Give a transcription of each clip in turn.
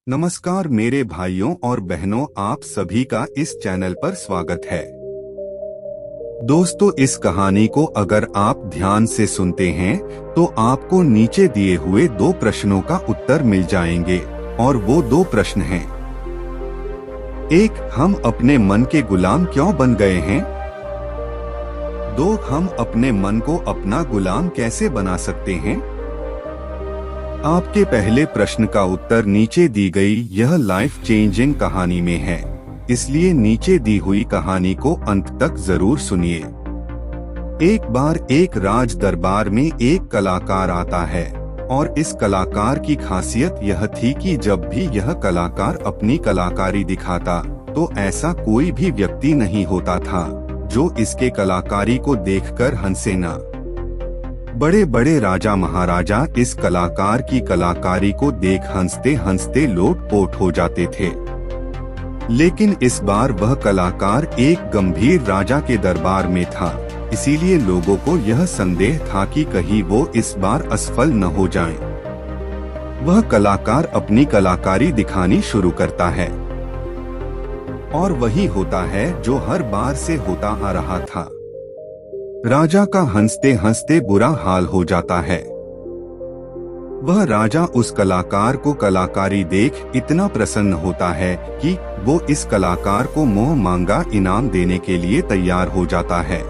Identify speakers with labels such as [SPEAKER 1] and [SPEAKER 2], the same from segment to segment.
[SPEAKER 1] नमस्कार मेरे भाइयों और बहनों, आप सभी का इस चैनल पर स्वागत है। दोस्तों, इस कहानी को अगर आप ध्यान से सुनते हैं तो आपको नीचे दिए हुए दो प्रश्नों का उत्तर मिल जाएंगे और वो दो प्रश्न हैं। एक, हम अपने मन के गुलाम क्यों बन गए हैं? दो, हम अपने मन को अपना गुलाम कैसे बना सकते हैं? आपके पहले प्रश्न का उत्तर नीचे दी गई यह लाइफ चेंजिंग कहानी में है, इसलिए नीचे दी हुई कहानी को अंत तक जरूर सुनिए। एक बार एक राज दरबार में एक कलाकार आता है और इस कलाकार की खासियत यह थी कि जब भी यह कलाकार अपनी कलाकारी दिखाता तो ऐसा कोई भी व्यक्ति नहीं होता था जो इसके कलाकारी को देखकर हंसे ना। बड़े बड़े राजा महाराजा इस कलाकार की कलाकारी को देख हंसते हंसते लोटपोट हो जाते थे। लेकिन इस बार वह कलाकार एक गंभीर राजा के दरबार में था, इसीलिए लोगों को यह संदेह था कि कहीं वो इस बार असफल न हो जाए। वह कलाकार अपनी कलाकारी दिखानी शुरू करता है और वही होता है जो हर बार से होता आ रहा था। राजा का हंसते हंसते बुरा हाल हो जाता है। वह राजा उस कलाकार को कलाकारी देख इतना प्रसन्न होता है कि वो इस कलाकार को मोह मांगा इनाम देने के लिए तैयार हो जाता है।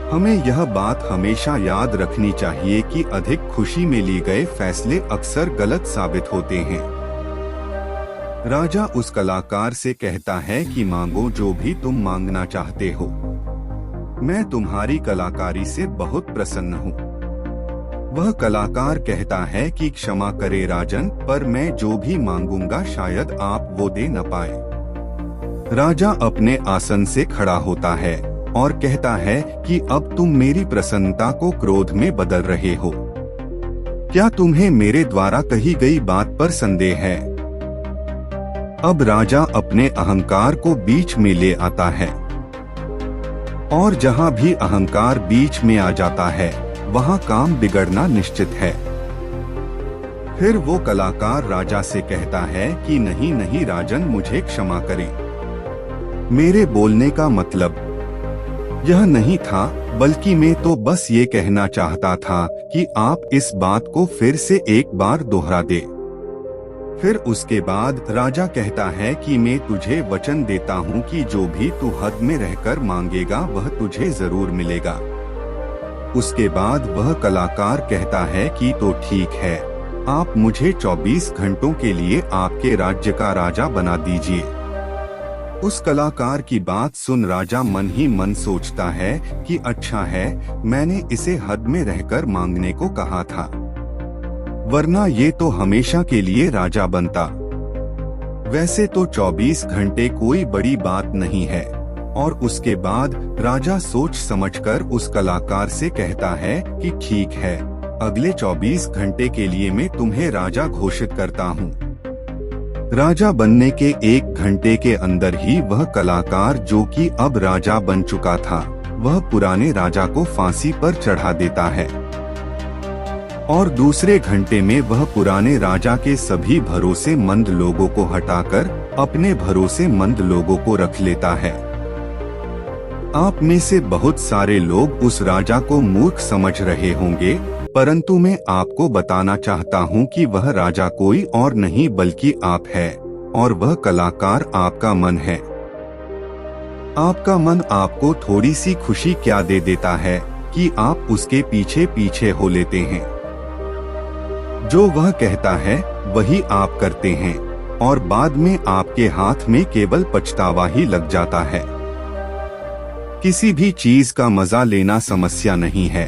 [SPEAKER 1] हमें यह बात हमेशा याद रखनी चाहिए कि अधिक खुशी में लिए गए फैसले अक्सर गलत साबित होते हैं। राजा उस कलाकार से कहता है कि मांगो जो भी तुम मांगना चाहते हो, मैं तुम्हारी कलाकारी से बहुत प्रसन्न हूँ। वह कलाकार कहता है कि क्षमा करे राजन, पर मैं जो भी मांगूंगा शायद आप वो दे न पाए। राजा अपने आसन से खड़ा होता है और कहता है कि अब तुम मेरी प्रसन्नता को क्रोध में बदल रहे हो। क्या तुम्हें मेरे द्वारा कही गई बात पर संदेह है? अब राजा अपने अहंकार को बीच में ले आता है और जहाँ भी अहंकार बीच में आ जाता है वहाँ काम बिगड़ना निश्चित है। फिर वो कलाकार राजा से कहता है कि नहीं नहीं राजन, मुझे क्षमा करें। मेरे बोलने का मतलब यह नहीं था, बल्कि मैं तो बस ये कहना चाहता था कि आप इस बात को फिर से एक बार दोहरा दे। फिर उसके बाद राजा कहता है कि मैं तुझे वचन देता हूँ कि जो भी तू हद में रहकर मांगेगा वह तुझे जरूर मिलेगा। उसके बाद वह कलाकार कहता है कि तो ठीक है, आप मुझे 24 घंटों के लिए आपके राज्य का राजा बना दीजिए। उस कलाकार की बात सुन राजा मन ही मन सोचता है कि अच्छा है, मैंने इसे हद में रहकर मांगने को कहा था, वरना ये तो हमेशा के लिए राजा बनता। वैसे तो 24 घंटे कोई बड़ी बात नहीं है। और उसके बाद राजा सोच समझकर उस कलाकार से कहता है कि ठीक है, अगले 24 घंटे के लिए मैं तुम्हें राजा घोषित करता हूँ। राजा बनने के 1 घंटे के अंदर ही वह कलाकार, जो कि अब राजा बन चुका था, वह पुराने राजा को फांसी पर चढ़ा देता है और दूसरे घंटे में वह पुराने राजा के सभी भरोसेमंद लोगों को हटाकर अपने भरोसेमंद लोगों को रख लेता है। आप में से बहुत सारे लोग उस राजा को मूर्ख समझ रहे होंगे, परंतु मैं आपको बताना चाहता हूँ कि वह राजा कोई और नहीं बल्कि आप है और वह कलाकार आपका मन है। आपका मन आपको थोड़ी सी खुशी क्या दे देता है कि आप उसके पीछे पीछे हो लेते हैं। जो वह कहता है वही आप करते हैं और बाद में आपके हाथ में केवल पछतावा ही लग जाता है। किसी भी चीज का मजा लेना समस्या नहीं है,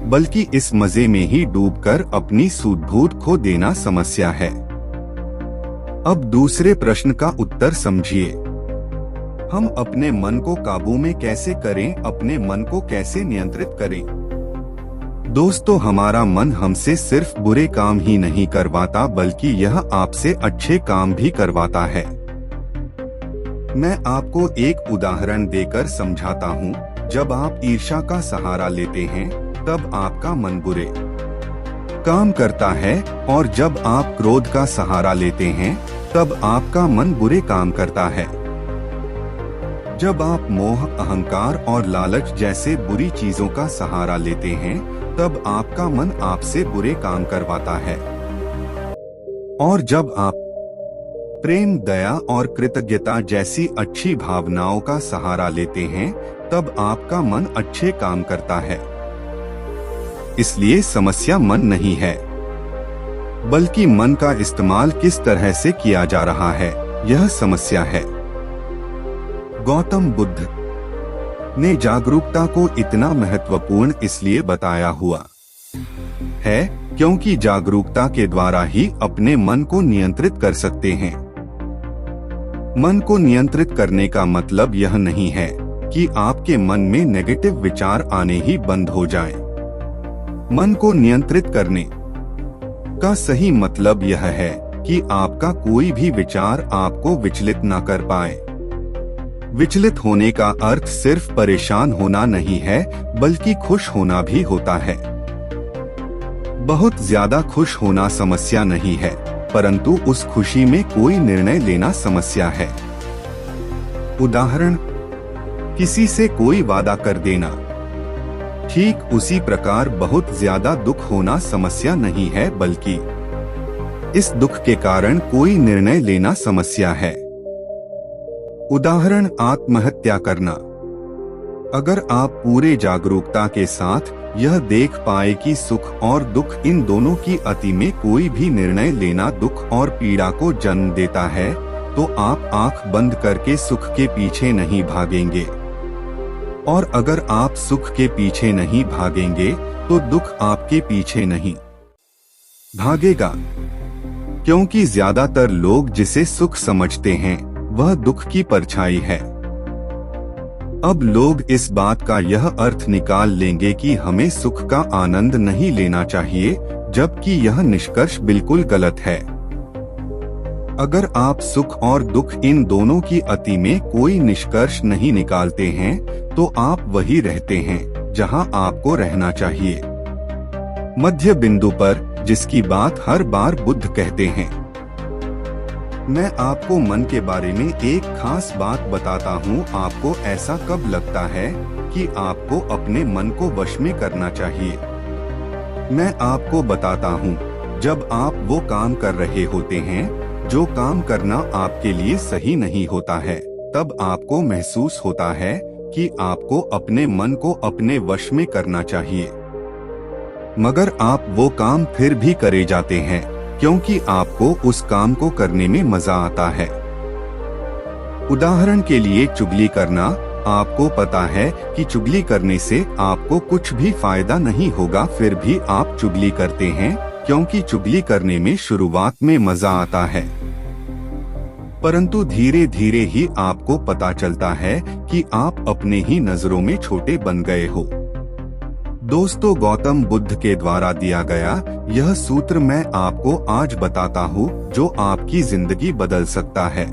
[SPEAKER 1] बल्कि इस मजे में ही डूबकर अपनी सूझबूझ खो देना समस्या है। अब दूसरे प्रश्न का उत्तर समझिए। हम अपने मन को काबू में कैसे करें, अपने मन को कैसे नियंत्रित करें? दोस्तों, हमारा मन हमसे सिर्फ बुरे काम ही नहीं करवाता, बल्कि यह आपसे अच्छे काम भी करवाता है। मैं आपको एक उदाहरण देकर समझाता हूँ। जब आप ईर्ष्या का सहारा लेते हैं तब आपका मन बुरे काम करता है। और जब आप क्रोध का सहारा लेते हैं तब आपका मन बुरे काम करता है। जब आप मोह, अहंकार और लालच जैसे बुरी चीजों का सहारा लेते हैं तब आपका मन आपसे बुरे काम करवाता है। और जब आप प्रेम, दया और कृतज्ञता जैसी अच्छी भावनाओं का सहारा लेते हैं तब आपका मन अच्छे काम करता है। इसलिए समस्या मन नहीं है, बल्कि मन का इस्तेमाल किस तरह से किया जा रहा है, यह समस्या है। गौतम बुद्ध ने जागरूकता को इतना महत्वपूर्ण इसलिए बताया हुआ है क्योंकि जागरूकता के द्वारा ही अपने मन को नियंत्रित कर सकते हैं। मन को नियंत्रित करने का मतलब यह नहीं है कि आपके मन में नेगेटिव विचार आने ही बंद हो जाएं। मन को नियंत्रित करने का सही मतलब यह है कि आपका कोई भी विचार आपको विचलित न कर पाए। विचलित होने का अर्थ सिर्फ परेशान होना नहीं है, बल्कि खुश होना भी होता है। बहुत ज्यादा खुश होना समस्या नहीं है, परंतु उस खुशी में कोई निर्णय लेना समस्या है। उदाहरण, किसी से कोई वादा कर देना। ठीक उसी प्रकार बहुत ज्यादा दुख होना समस्या नहीं है, बल्कि इस दुख के कारण कोई निर्णय लेना समस्या है। उदाहरण, आत्महत्या करना। अगर आप पूरे जागरूकता के साथ यह देख पाए कि सुख और दुख इन दोनों की अति में कोई भी निर्णय लेना दुख और पीड़ा को जन्म देता है, तो आप आंख बंद करके सुख के पीछे नहीं भागेंगे। और अगर आप सुख के पीछे नहीं भागेंगे तो दुख आपके पीछे नहीं भागेगा, क्योंकि ज्यादातर लोग जिसे सुख समझते हैं वह दुख की परछाई है। अब लोग इस बात का यह अर्थ निकाल लेंगे कि हमें सुख का आनंद नहीं लेना चाहिए, जबकि यह निष्कर्ष बिल्कुल गलत है। अगर आप सुख और दुख इन दोनों की अति में कोई निष्कर्ष नहीं निकालते हैं, तो आप वही रहते हैं जहां आपको रहना चाहिए, मध्य बिंदु पर, जिसकी बात हर बार बुद्ध कहते हैं। मैं आपको मन के बारे में एक खास बात बताता हूँ। आपको ऐसा कब लगता है कि आपको अपने मन को वश में करना चाहिए? मैं आपको बताता हूँ, जब आप वो काम कर रहे होते हैं जो काम करना आपके लिए सही नहीं होता है, तब आपको महसूस होता है कि आपको अपने मन को अपने वश में करना चाहिए, मगर आप वो काम फिर भी करे जाते हैं क्योंकि आपको उस काम को करने में मजा आता है। उदाहरण के लिए चुगली करना। आपको पता है कि चुगली करने से आपको कुछ भी फायदा नहीं होगा, फिर भी आप चुगली करते हैं क्योंकि चुगली करने में शुरुआत में मजा आता है, परंतु धीरे धीरे ही आपको पता चलता है कि आप अपने ही नजरों में छोटे बन गए हो। दोस्तों, गौतम बुद्ध के द्वारा दिया गया यह सूत्र मैं आपको आज बताता हूँ जो आपकी जिंदगी बदल सकता है।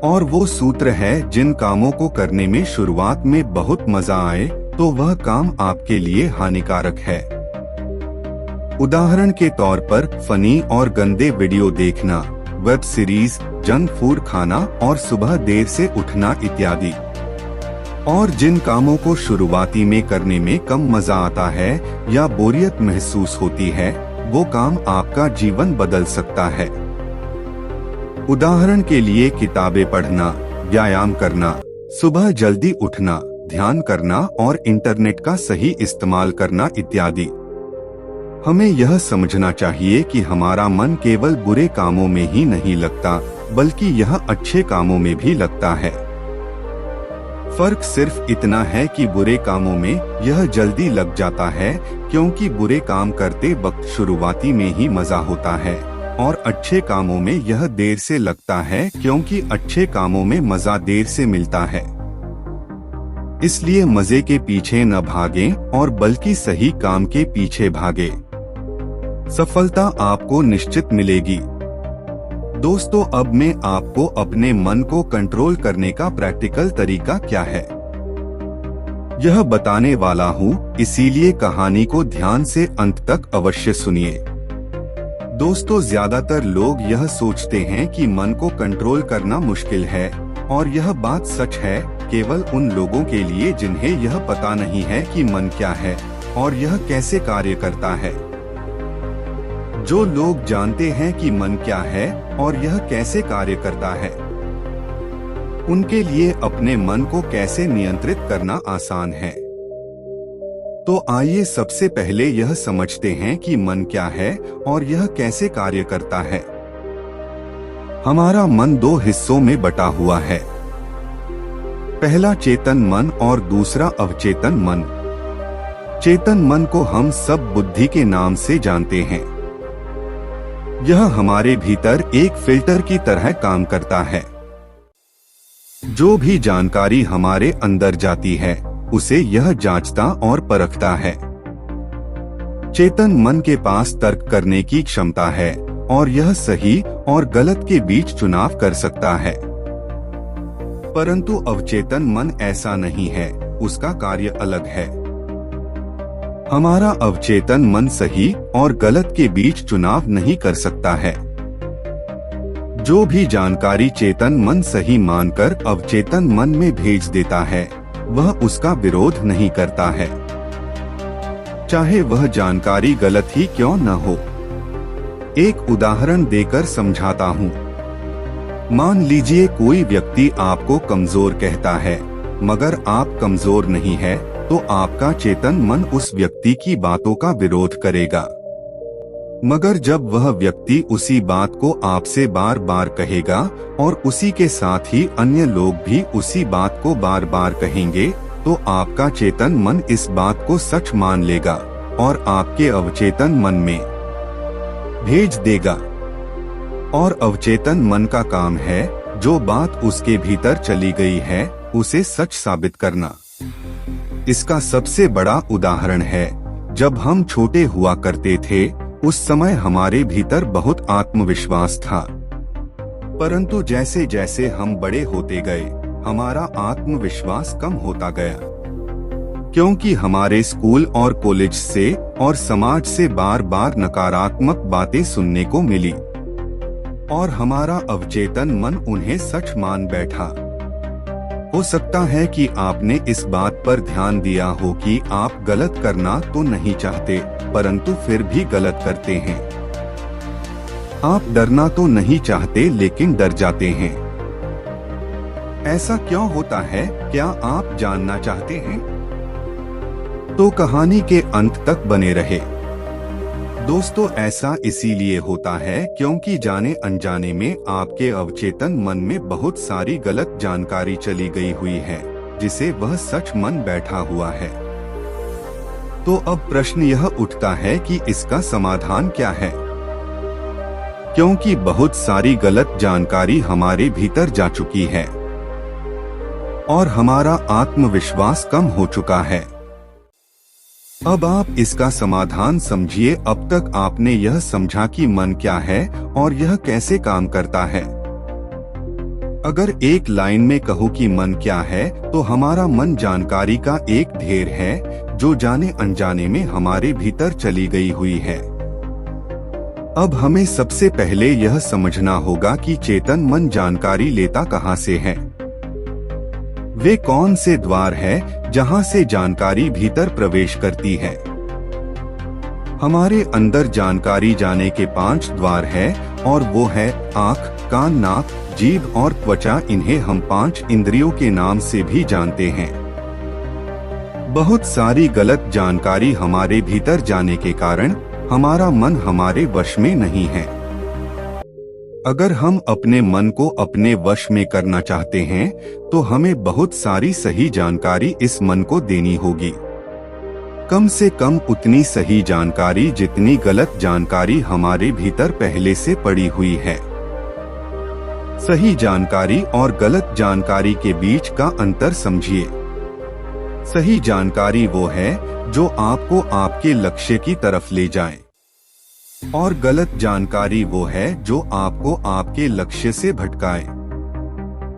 [SPEAKER 1] और वो सूत्र है, जिन कामों को करने में शुरुआत में बहुत मजा आए तो वह काम आपके लिए हानिकारक है। उदाहरण के तौर पर फनी और गंदे वीडियो देखना, वेब सीरीज, जंक फूड खाना और सुबह देर से उठना इत्यादि। और जिन कामों को शुरुआती में करने में कम मजा आता है या बोरियत महसूस होती है, वो काम आपका जीवन बदल सकता है। उदाहरण के लिए किताबें पढ़ना, व्यायाम करना, सुबह जल्दी उठना, ध्यान करना और इंटरनेट का सही इस्तेमाल करना इत्यादि। हमें यह समझना चाहिए कि हमारा मन केवल बुरे कामों में ही नहीं लगता, बल्कि यह अच्छे कामों में भी लगता है। फर्क सिर्फ इतना है कि बुरे कामों में यह जल्दी लग जाता है क्योंकि बुरे काम करते वक्त शुरुआती में ही मजा होता है, और अच्छे कामों में यह देर से लगता है क्योंकि अच्छे कामों में मजा देर से मिलता है। इसलिए मजे के पीछे न भागें और बल्कि सही काम के पीछे भागें। सफलता आपको निश्चित मिलेगी। दोस्तों, अब मैं आपको अपने मन को कंट्रोल करने का प्रैक्टिकल तरीका क्या है यह बताने वाला हूँ, इसीलिए कहानी को ध्यान से अंत तक अवश्य सुनिए। दोस्तों, ज्यादातर लोग यह सोचते हैं कि मन को कंट्रोल करना मुश्किल है, और यह बात सच है केवल उन लोगों के लिए जिन्हें यह पता नहीं है कि मन क्या है और यह कैसे कार्य करता है। जो लोग जानते हैं कि मन क्या है और यह कैसे कार्य करता है, उनके लिए अपने मन को कैसे नियंत्रित करना आसान है। तो आइए सबसे पहले यह समझते हैं कि मन क्या है और यह कैसे कार्य करता है। हमारा मन दो हिस्सों में बटा हुआ है, पहला चेतन मन और दूसरा अवचेतन मन। चेतन मन को हम सब बुद्धि के नाम से जानते हैं। यह हमारे भीतर एक फिल्टर की तरह काम करता है। जो भी जानकारी हमारे अंदर जाती है उसे यह जांचता और परखता है। चेतन मन के पास तर्क करने की क्षमता है और यह सही और गलत के बीच चुनाव कर सकता है। परंतु अवचेतन मन ऐसा नहीं है, उसका कार्य अलग है। हमारा अवचेतन मन सही और गलत के बीच चुनाव नहीं कर सकता है। जो भी जानकारी चेतन मन सही मानकर अवचेतन मन में भेज देता है, वह उसका विरोध नहीं करता है, चाहे वह जानकारी गलत ही क्यों न हो। एक उदाहरण देकर समझाता हूँ। मान लीजिए कोई व्यक्ति आपको कमजोर कहता है, मगर आप कमजोर नहीं है, तो आपका चेतन मन उस व्यक्ति की बातों का विरोध करेगा। मगर जब वह व्यक्ति उसी बात को आपसे बार बार कहेगा और उसी के साथ ही अन्य लोग भी उसी बात को बार बार कहेंगे, तो आपका चेतन मन इस बात को सच मान लेगा और आपके अवचेतन मन में भेज देगा। और अवचेतन मन का काम है जो बात उसके भीतर चली गई है उसे सच साबित करना। इसका सबसे बड़ा उदाहरण है, जब हम छोटे हुआ करते थे उस समय हमारे भीतर बहुत आत्मविश्वास था। परंतु जैसे जैसे हम बड़े होते गए, हमारा आत्मविश्वास कम होता गया, क्योंकि हमारे स्कूल और कॉलेज से और समाज से बार बार नकारात्मक बातें सुनने को मिली और हमारा अवचेतन मन उन्हें सच मान बैठा। हो सकता है कि आपने इस बात पर ध्यान दिया हो कि आप गलत करना तो नहीं चाहते, परंतु फिर भी गलत करते हैं। आप डरना तो नहीं चाहते लेकिन डर जाते हैं। ऐसा क्यों होता है, क्या आप जानना चाहते हैं? तो कहानी के अंत तक बने रहे। दोस्तों, ऐसा इसीलिए होता है क्योंकि जाने अनजाने में आपके अवचेतन मन में बहुत सारी गलत जानकारी चली गई हुई है, जिसे वह सच मन बैठा हुआ है। तो अब प्रश्न यह उठता है कि इसका समाधान क्या है? क्योंकि बहुत सारी गलत जानकारी हमारे भीतर जा चुकी है और हमारा आत्मविश्वास कम हो चुका है। अब आप इसका समाधान समझिए। अब तक आपने यह समझा कि मन क्या है और यह कैसे काम करता है। अगर एक लाइन में कहूँ कि मन क्या है, तो हमारा मन जानकारी का एक ढेर है जो जाने अनजाने में हमारे भीतर चली गई हुई है। अब हमें सबसे पहले यह समझना होगा कि चेतन मन जानकारी लेता कहाँ से है। वे कौन से द्वार है जहां से जानकारी भीतर प्रवेश करती है? हमारे अंदर जानकारी जाने के 5 द्वार है और वो है आँख, कान, नाक, जीभ और त्वचा। इन्हें हम 5 इंद्रियों के नाम से भी जानते हैं। बहुत सारी गलत जानकारी हमारे भीतर जाने के कारण हमारा मन हमारे वश में नहीं है। अगर हम अपने मन को अपने वश में करना चाहते हैं, तो हमें बहुत सारी सही जानकारी इस मन को देनी होगी। कम से कम उतनी सही जानकारी जितनी गलत जानकारी हमारे भीतर पहले से पड़ी हुई है। सही जानकारी और गलत जानकारी के बीच का अंतर समझिए। सही जानकारी वो है जो आपको आपके लक्ष्य की तरफ ले जाए, और गलत जानकारी वो है जो आपको आपके लक्ष्य से भटकाए।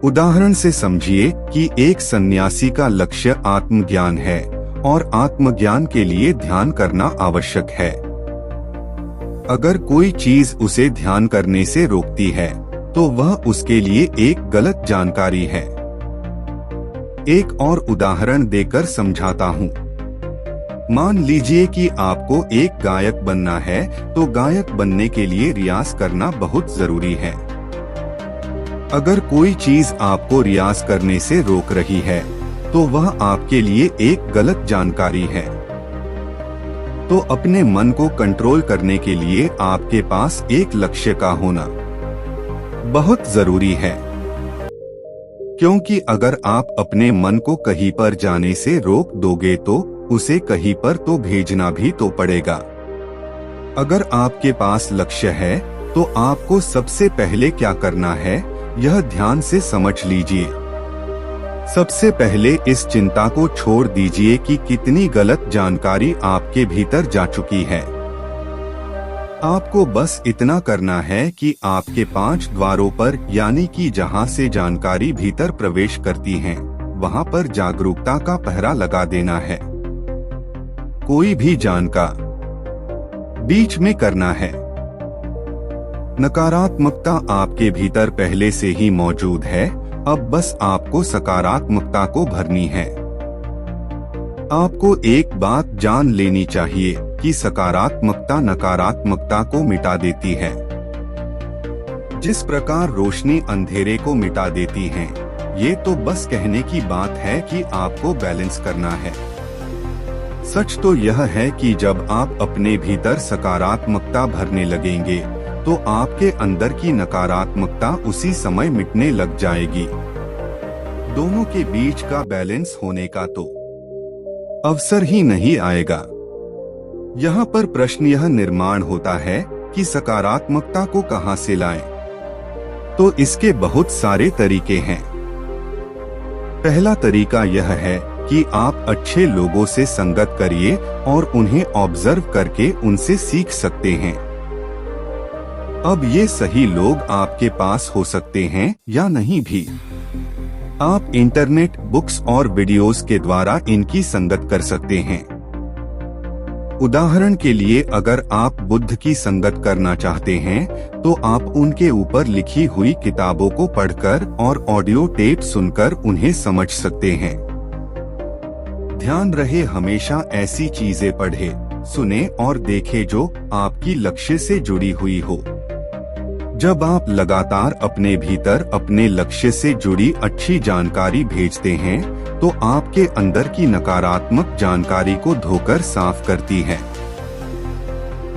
[SPEAKER 1] उदाहरण से समझिए कि एक सन्यासी का लक्ष्य आत्मज्ञान है और आत्मज्ञान के लिए ध्यान करना आवश्यक है। अगर कोई चीज उसे ध्यान करने से रोकती है तो वह उसके लिए एक गलत जानकारी है। एक और उदाहरण देकर समझाता हूँ। मान लीजिए कि आपको एक गायक बनना है, तो गायक बनने के लिए रियाज करना बहुत जरूरी है। अगर कोई चीज आपको रियाज करने से रोक रही है तो वह आपके लिए एक गलत जानकारी है। तो अपने मन को कंट्रोल करने के लिए आपके पास एक लक्ष्य का होना बहुत जरूरी है, क्योंकि अगर आप अपने मन को कहीं पर जाने से रोक दोगे तो उसे कहीं पर तो भेजना भी तो पड़ेगा। अगर आपके पास लक्ष्य है तो आपको सबसे पहले क्या करना है, यह ध्यान से समझ लीजिए। सबसे पहले इस चिंता को छोड़ दीजिए कि कितनी गलत जानकारी आपके भीतर जा चुकी है। आपको बस इतना करना है कि आपके 5 द्वारों पर, यानी कि जहां से जानकारी भीतर प्रवेश करती है, वहां पर जागरूकता का पहरा लगा देना है। कोई भी जानकारी बीच में करना है। नकारात्मकता आपके भीतर पहले से ही मौजूद है, अब बस आपको सकारात्मकता को भरनी है। आपको एक बात जान लेनी चाहिए कि सकारात्मकता नकारात्मकता को मिटा देती है। जिस प्रकार रोशनी अंधेरे को मिटा देती है, ये तो बस कहने की बात है कि आपको बैलेंस करना है। सच तो यह है कि जब आप अपने भीतर सकारात्मकता भरने लगेंगे तो आपके अंदर की नकारात्मकता उसी समय मिटने लग जाएगी। दोनों के बीच का बैलेंस होने का तो अवसर ही नहीं आएगा। यहाँ पर प्रश्न यह निर्माण होता है कि सकारात्मकता को कहाँ से लाएं? तो इसके बहुत सारे तरीके हैं। पहला तरीका यह है कि आप अच्छे लोगों से संगत करिए और उन्हें ऑब्जर्व करके उनसे सीख सकते हैं। अब ये सही लोग आपके पास हो सकते हैं या नहीं भी। आप इंटरनेट, बुक्स और वीडियोस के द्वारा इनकी संगत कर सकते हैं। उदाहरण के लिए अगर आप बुद्ध की संगत करना चाहते हैं तो आप उनके ऊपर लिखी हुई किताबों को पढ़कर और ऑडियो टेप सुनकर उन्हें समझ सकते हैं। ध्यान रहे हमेशा ऐसी चीजें पढ़े, सुने और देखे जो आपकी लक्ष्य से जुड़ी हुई हो। जब आप लगातार अपने भीतर अपने लक्ष्य से जुड़ी अच्छी जानकारी भेजते हैं तो आपके अंदर की नकारात्मक जानकारी को धोकर साफ करती है।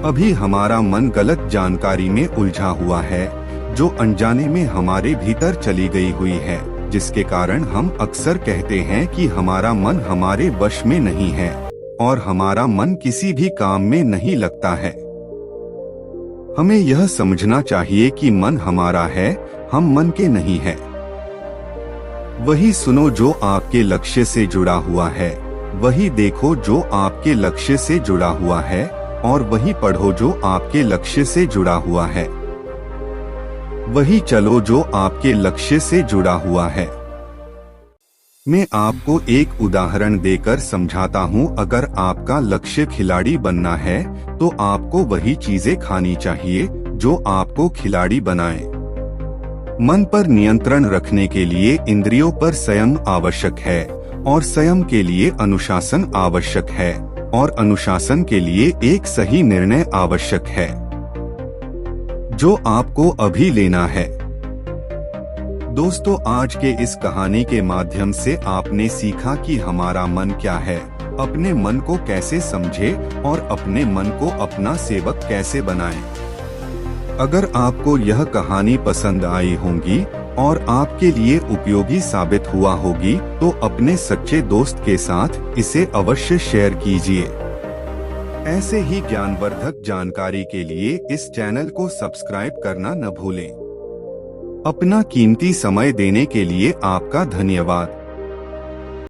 [SPEAKER 1] अभी हमारा मन गलत जानकारी में उलझा हुआ है जो अनजाने में हमारे भीतर चली गई हुई है, जिसके कारण हम अक्सर कहते हैं कि हमारा मन हमारे वश में नहीं है और हमारा मन किसी भी काम में नहीं लगता है। हमें यह समझना चाहिए कि मन हमारा है, हम मन के नहीं है। वही सुनो जो आपके लक्ष्य से जुड़ा हुआ है, वही देखो जो आपके लक्ष्य से जुड़ा हुआ है और वही पढ़ो जो आपके लक्ष्य से जुड़ा हुआ है। वही चलो जो आपके लक्ष्य से जुड़ा हुआ है। मैं आपको एक उदाहरण देकर समझाता हूँ। अगर आपका लक्ष्य खिलाड़ी बनना है तो आपको वही चीजें खानी चाहिए जो आपको खिलाड़ी बनाए। मन पर नियंत्रण रखने के लिए इंद्रियों पर संयम आवश्यक है और संयम के लिए अनुशासन आवश्यक है और अनुशासन के लिए एक सही निर्णय आवश्यक है जो आपको अभी लेना है। दोस्तों, आज के इस कहानी के माध्यम से आपने सीखा कि हमारा मन क्या है, अपने मन को कैसे समझे और अपने मन को अपना सेवक कैसे बनाएं। अगर आपको यह कहानी पसंद आई होगी और आपके लिए उपयोगी साबित हुआ होगी तो अपने सच्चे दोस्त के साथ इसे अवश्य शेयर कीजिए। ऐसे ही ज्ञानवर्धक जानकारी के लिए इस चैनल को सब्सक्राइब करना न भूलें। अपना कीमती समय देने के लिए आपका धन्यवाद।